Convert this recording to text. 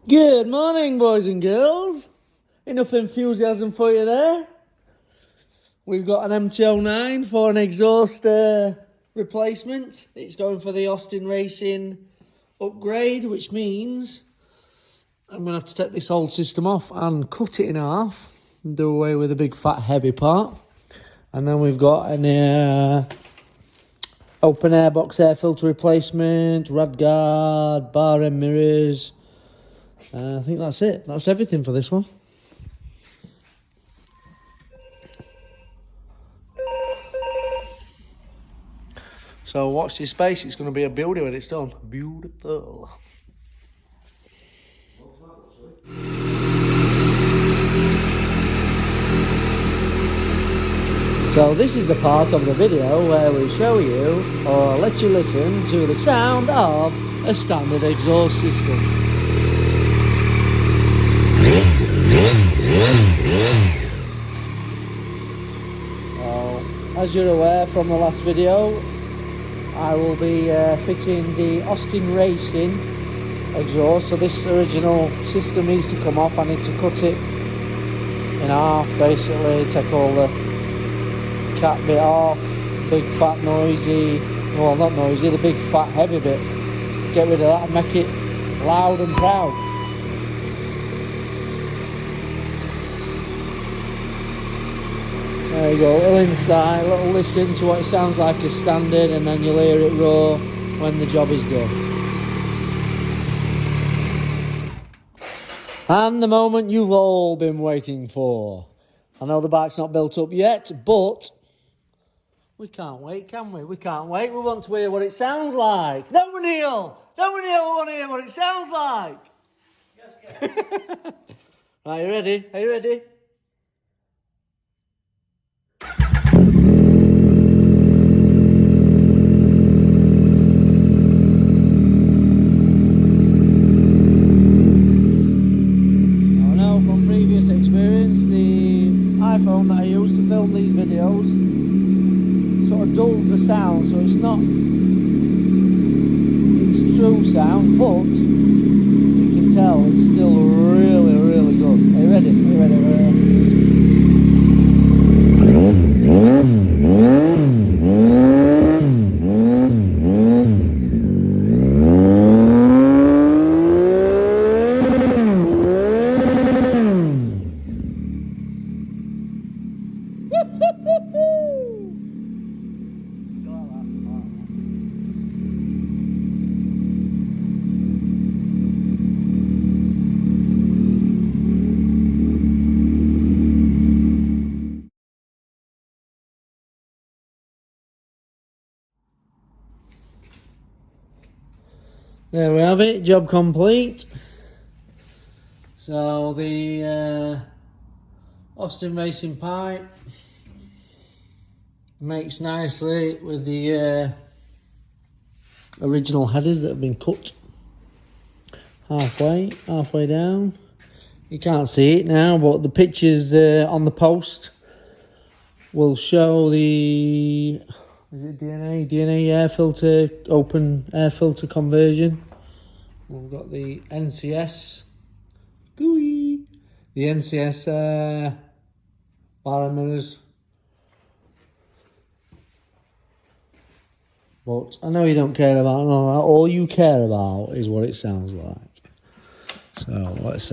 Good morning, boys and girls. Enough enthusiasm for you there. We've got an MT09 for an exhaust replacement. It's going for the Austin Racing upgrade, which means I'm going to have to take this old system off and cut it in half and do away with the big fat heavy part. And then we've got an open airbox air filter replacement, rad guard, bar end mirrors. I think that's it. That's everything for this one. So watch this space. It's going to be a beauty when it's done. Beautiful. So this is the part of the video where we show you or let you listen to the sound of a standard exhaust system. As you're aware from the last video, I will be fitting the Austin Racing exhaust. So this original system needs to come off. I need to cut it in half, basically take all the cat bit off, big fat noisy, well not noisy, the big fat heavy bit. Get rid of that and make it loud and proud. There you go, a little insight, a little listen to what it sounds like as standard, and then you'll hear it roar when the job is done. And the moment you've all been waiting for. I know the bike's not built up yet, but we can't wait, can we? We can't wait. We want to hear what it sounds like. Don't we, Neil? Don't we, Neil? We want to hear what it sounds like. Yes, Are you ready? Are you ready? iPhone that I use to film these videos sort of dulls the sound, so it's not its true sound, but you can tell it's still really, really good. Are you ready? Are you ready? Are you ready? There we have it, job complete. So the Austin Racing pipe makes nicely with the original headers that have been cut halfway down. You can't see it now, but the pictures on the post will show the, is it DNA air filter, open air filter conversion. We've got the NCS, gooey, the NCS bar mirrors. But I know you don't care about all that. All you care about is what it sounds like. So let's